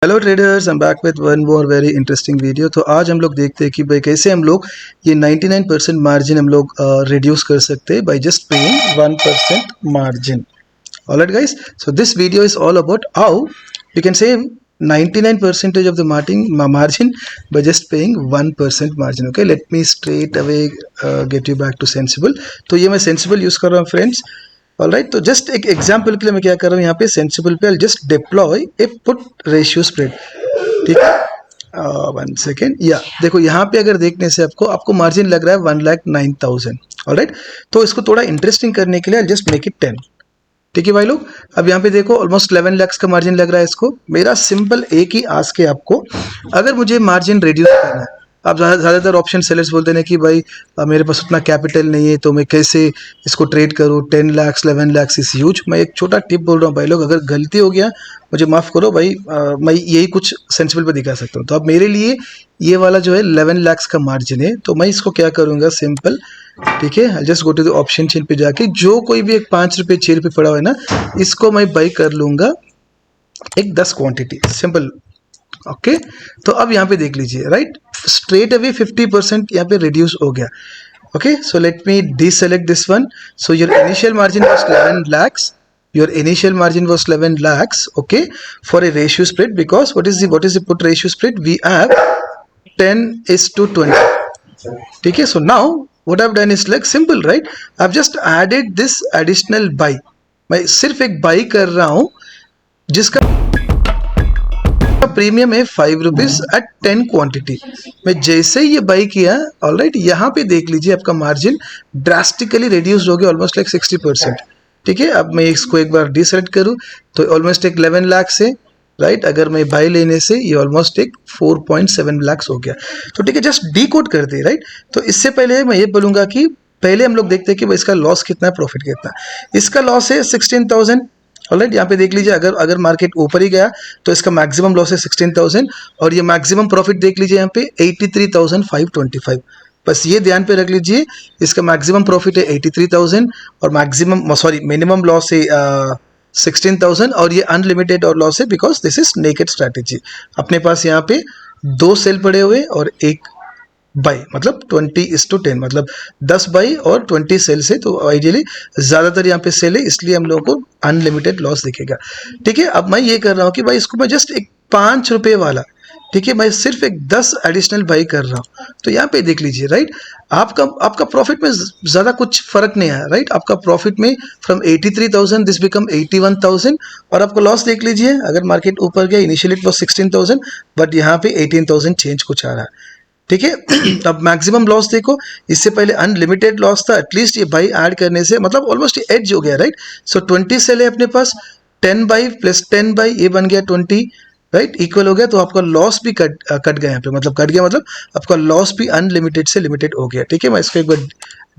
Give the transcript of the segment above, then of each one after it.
Hello traders, I am back with one more very interesting video. तो आज हम लोग देखते हैं कि भाई कैसे हम लोग ये 99% मार्जिन हम लोग रिड्यूस कर सकते हैं by just paying 1% margin. Alright guys, so this video is all about how you can save 99% of the margin by just paying 1% margin. Okay, let me straight away get you back to Sensible. तो ये मैं Sensible use कर रहा हूँ friends. Alright, तो just एक example के लिए मैं क्या कर रहा हूँ यहाँ पे सेंसिबल पे जस्ट डिप्लॉय ए पुट रेशियो स्प्रेड। ठीक है, 1 सेकेंड। या देखो यहाँ पे अगर देखने से आपको आपको मार्जिन लग रहा है 1,09,000। ऑलराइट, तो इसको थोड़ा इंटरेस्टिंग करने के लिए जस्ट मेक इट 10। ठीक है भाई लोग, अब यहाँ पे देखो ऑलमोस्ट 11 lakhs का मार्जिन लग रहा है इसको। मेरा सिंपल एक ही आस्क है आपको, अगर मुझे मार्जिन रिड्यूस करना है। अब ज़्यादातर ऑप्शन सेलर्स बोलते हैं कि भाई मेरे पास उतना कैपिटल नहीं है तो मैं कैसे इसको ट्रेड करूँ, 10 lakhs 11 lakhs इज ह्यूज। मैं एक छोटा टिप बोल रहा हूँ भाई लोग, अगर गलती हो गया मुझे माफ़ करो भाई, मैं यही कुछ सेंसिबल पे दिखा सकता हूँ। तो अब मेरे लिए ये वाला जो है 11 lakhs का मार्जिन है, तो मैं इसको क्या करूँगा सिंपल। ठीक है, I just go to the option chain पे जाके जो कोई भी एक 5 रुपये 6 रुपये पड़ा हुआ है ना, इसको मैं बाई कर लूंगा एक 10 क्वांटिटी, सिंपल। ओके, तो अब यहाँ पे देख लीजिए, राइट, स्ट्रेट अवे 50% यहाँ पे रिड्यूस हो गया। Okay, so let me deselect this one. So your initial margin was 11 lakhs. Your initial margin was 11 lakhs. Okay, for a ratio spread, because what is the put ratio spread? We have 10:20. ठीक है, so now what I've done is like simple, right? I've just added this additional buy. मैं सिर्फ एक by कर रहा हूं जिसका premium है 5 रुपीज एट 10 क्वांटिटी। मैं जैसे ही ये बाई किया, ऑलराइट, यहाँ पे देख लीजिए आपका मार्जिन ड्रास्टिकली रिड्यूस हो गया, ऑलमोस्ट लाइक 60%। ठीक है, अब मैं इसको एक बार डिसेलेक्ट करूँ तो ऑलमोस्ट एक 11 लाख से, राइट, अगर मैं बाई लेने से ये ऑलमोस्ट एक 4.7 lakhs हो गया। तो ठीक है, जस्ट डी कोड कर दे, राइट। तो इससे पहले मैं ये बोलूँगा कि पहले हम लोग देखते हैं कि इसका लॉस कितना है, प्रॉफिट कितना है। इसका लॉस है 16,000। ऑलराइट, यहाँ पे देख लीजिए, अगर मार्केट ऊपर ही गया तो इसका मैक्सिमम लॉस है 16,000, और ये मैक्सिमम प्रॉफिट देख लीजिए यहाँ पे 83,525। बस ये ध्यान पे रख लीजिए, इसका मैक्सिमम प्रॉफिट है 83,000 और मिनिमम लॉस है 16,000, और ये अनलिमिटेड और लॉस है because this is naked strategy. अपने पास यहाँ पे 2 सेल पड़े हुए और एक बाई, मतलब 20:10, मतलब 10 बाई और 20 सेल से, तो आइडियली ज़्यादातर यहाँ पे सेल है, इसलिए हम लोगों को अनलिमिटेड लॉस दिखेगा। ठीक है, अब मैं ये कर रहा हूँ कि भाई इसको मैं जस्ट एक 5 रुपये वाला, ठीक है, मैं सिर्फ एक 10 एडिशनल बाई कर रहा हूँ। तो यहाँ पे देख लीजिए, राइट, आपका प्रॉफिट में ज़्यादा कुछ फर्क नहीं आया, राइट। आपका प्रॉफिट में फ्रॉम 83,000 दिस बिकम 81,000, और आपको लॉस देख लीजिए, अगर मार्केट ऊपर गया इनिशियली इट वॉज 16,000, बट यहाँ पे 18,000 चेंज कुछ आ रहा है। ठीक है, अब मैक्सिमम लॉस देखो, इससे पहले अनलिमिटेड लॉस था, एटलीस्ट ये बाई ऐड करने से मतलब ऑलमोस्ट एज हो गया, राइट। सो 20 सेल है अपने पास, 10 बाई प्लस 10 बाई ये बन गया 20, राइट, इक्वल हो गया। तो आपका लॉस भी कट गया यहाँ पे, मतलब कट गया, मतलब आपका लॉस भी अनलिमिटेड से लिमिटेड हो गया। ठीक है, मैं इसको एक बार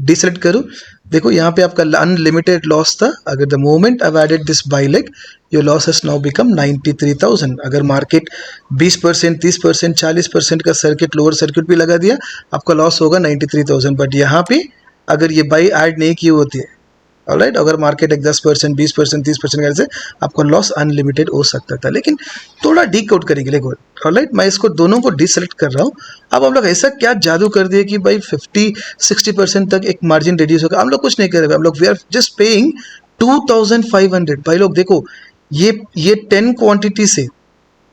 डिसेलेक्ट करूँ, देखो यहाँ पे आपका अनलिमिटेड लॉस था। अगर the moment I added this buy leg, your loss has now become 93,000। अगर मार्केट 20%, 30%, 40% का सर्किट, लोअर सर्किट भी लगा दिया, आपका लॉस होगा 93,000। बट यहाँ पे अगर ये बाई ऐड नहीं की होती है, ऑलराइट, अगर मार्केट एक 10%, 20%, 30% करने से आपको लॉस अनलिमिटेड हो सकता था, लेकिन थोड़ा डी कोड करेंगे। देखो, ऑलराइट, मैं इसको दोनों को डिसेलेक्ट कर रहा हूँ। अब हम लोग ऐसा क्या जादू कर दिए कि भाई 50-60% तक एक मार्जिन रिड्यूस होगा। हम लोग कुछ नहीं कर रहे, हम लोग वी आर जस्ट पेइंग 2,500। भाई लोग देखो, ये 10 क्वांटिटी से,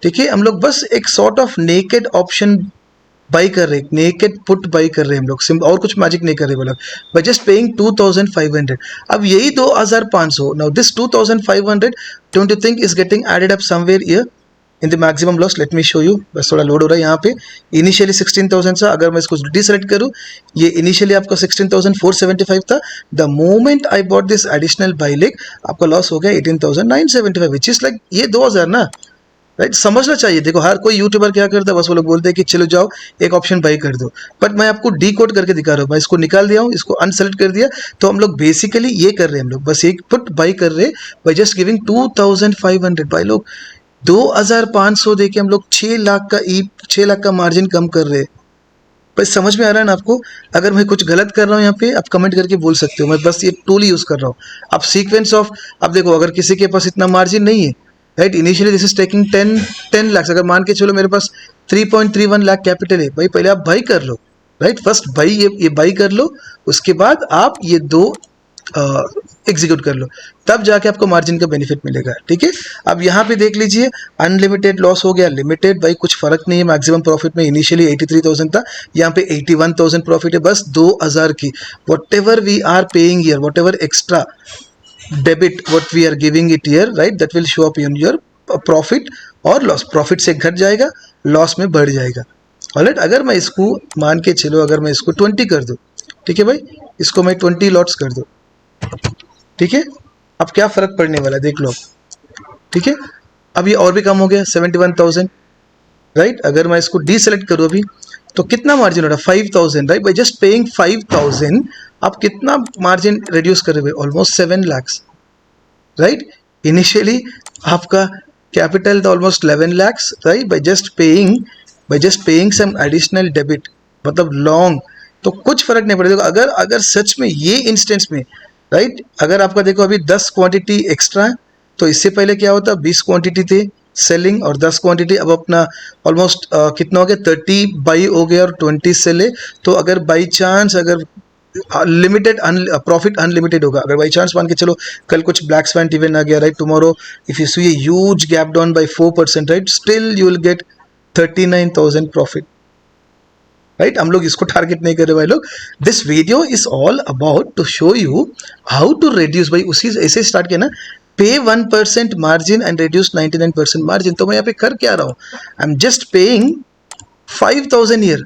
ठीक है, हम लोग बस एक sort of naked option by कर रहे हैं, नेकेड पुट बाई कर रहे हैं हम लोग, सिंपल, और कुछ मैजिक नहीं कर रहे बोला, बाय जस्ट पेइंग 2,500। अब यही 2,500, now this 2,500 don't you think is getting added up somewhere here in the maximum loss. Let me show you, बस थोड़ा लोड हो रहा है यहाँ पे। इनिशियली 16,000 था, अगर मैं इसको डिसेलेक्ट करूँ, ये इनिशियली आपका 16,475 था। The moment I bought this additional by leg, आपका लॉस हो गया 18,975, विच इज लाइक ये 2,000 ना, राइट। समझना चाहिए। देखो, हर कोई यूट्यूबर क्या करता है, बस वो लोग बोलते हैं कि चलो जाओ एक ऑप्शन बाई कर दो, बट मैं आपको डी कोड करके दिखा रहा हूँ। मैं इसको निकाल दिया हूँ, इसको अनसेलेक्ट कर दिया, तो हम लोग बेसिकली ये कर रहे हैं, हम लोग बस एक पुट बाई कर रहे हैं बाई जस्ट गिविंग 2,500। भाई लोग 2,500 देके हम लोग 6 लाख का मार्जिन कम कर रहे हैं। भाई समझ में आ रहा है ना आपको? अगर मैं कुछ गलत कर रहा हूँ यहाँ पे, आप कमेंट करके बोल सकते हो, मैं बस ये टूल यूज़ कर रहा हूँ। अब सीक्वेंस ऑफ, अब देखो, अगर किसी के पास इतना मार्जिन नहीं है, right. Initially this is taking 10 lakh. अगर मान के चलो मेरे पास 3.31 लाख कैपिटल है, भाई पहले आप बाई कर लो, राइट। फर्स्ट बाई, ये बाई कर लो, उसके बाद आप ये दो एग्जीक्यूट कर लो, तब जाके आपको मार्जिन का बेनिफिट मिलेगा, ठीक है। अब यहाँ पे देख लीजिए, अनलिमिटेड लॉस हो गया, लिमिटेड, भाई कुछ फर्क नहीं है। मैक्सिमम प्रॉफिट में इनिशियली 83,000 था, यहाँ पे 81,000 प्रॉफिट है, बस 2,000 की। Whatever we are paying here, whatever extra debit what we are giving it here, right, that will show up in your profit और लॉस। प्रॉफिट से घट जाएगा, लॉस में बढ़ जाएगा। ऑलराइट, अगर मैं इसको मान के चलो, अगर मैं इसको 20 कर दूं, ठीक है भाई, इसको मैं 20 लॉट्स कर दूं, ठीक है। अब क्या फर्क पड़ने वाला है देख लो, ठीक है। अब ये और भी कम हो गया 71,000, राइट। अगर मैं इसको डीसेलेक्ट करूं अभी, तो कितना मार्जिन हो रहा है 5,000, राइट। बाई जस्ट पेइंग 5,000 आप कितना मार्जिन रिड्यूस कर रहे हो, ऑलमोस्ट 7 lakhs, राइट। इनिशियली आपका कैपिटल था almost 11 lakhs, right. By just paying some additional debit, मतलब लॉन्ग, तो कुछ फर्क नहीं पड़ेगा। अगर सच में ये इंस्टेंस में, राइट, अगर आपका देखो अभी 10 क्वांटिटी एक्स्ट्रा है, तो इससे पहले क्या होता, 20 क्वांटिटी थे सेलिंग और 10 क्वांटिटी, अब अपना ऑलमोस्ट कितना हो गया, 30 बाई हो गया और 20 सेल है। तो अगर बाई चांस, अगर लिमिटेड प्रॉफिट अनलिमिटेड होगा, अगर बाई चांस मान के चलो कल कुछ ब्लैक स्वैन इवेंट आ गया, right, tomorrow if you see a huge gap down by 4%, right, still you will get 39,000 profit, right. हम लोग इसको टारगेट नहीं कर रहे भाई लोग। This video is all about to show you how to reduce, भाई उसी ऐसे स्टार्ट किया ना, पे 1% मार्जिन एंड रिड्यूस 99% मार्जिन। तो मैं यहाँ पे कर क्या रहा हूँ, I am just paying 5,000 year,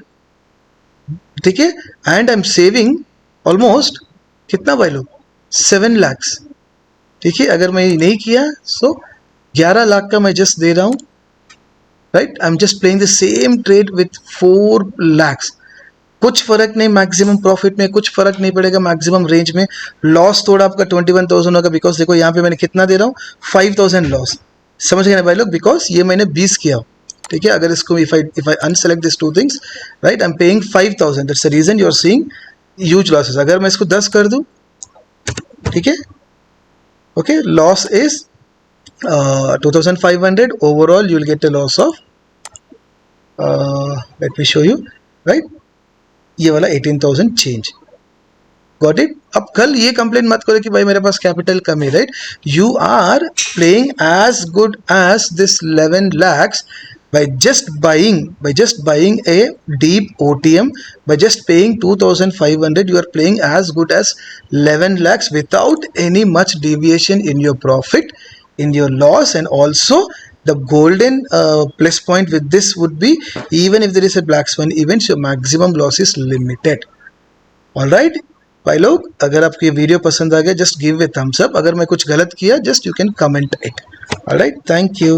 ठीक है, and I am saving almost कितना भाई लोग 7 lakhs, ठीक है। अगर मैं ये नहीं किया सो 11 लाख का मैं जस्ट दे रहा हूँ, right. I am just playing the same trade with 4 lakhs। कुछ फर्क नहीं मैक्सिमम प्रॉफिट में, कुछ फर्क नहीं पड़ेगा मैक्सिमम रेंज में। लॉस थोड़ा आपका 21,000 होगा, बिकॉज देखो यहाँ पे मैंने कितना दे रहा हूँ 5,000 लॉस, समझ गए ना भाई लोग, बिकॉज ये मैंने 20 किया, ठीक है। अगर इसको if I unselect this two things, right, I am paying 5,000, that's the reason you are seeing huge losses. अगर मैं इसको 10 कर दूं, ठीक है, okay, loss is 2,500 overall, you will get a loss of let me show you, right, ये वाला 18,000 change, got it. अब कल ये कंप्लेन मत करो कि भाई मेरे पास कैपिटल कम है, right. You are playing as good as this 11 lakhs by just buying a deep OTM, by just paying 2,500, you are playing as good as 11 lakhs without any much deviation in your profit, in your loss. And also the golden plus point with this would be, even if there is a black swan event, your maximum loss is limited. all right भाई लोग, अगर आपको ये video पसंद आ गया, just give a thumbs up. अगर मैं कुछ गलत किया, just you can comment it. Alright, thank you.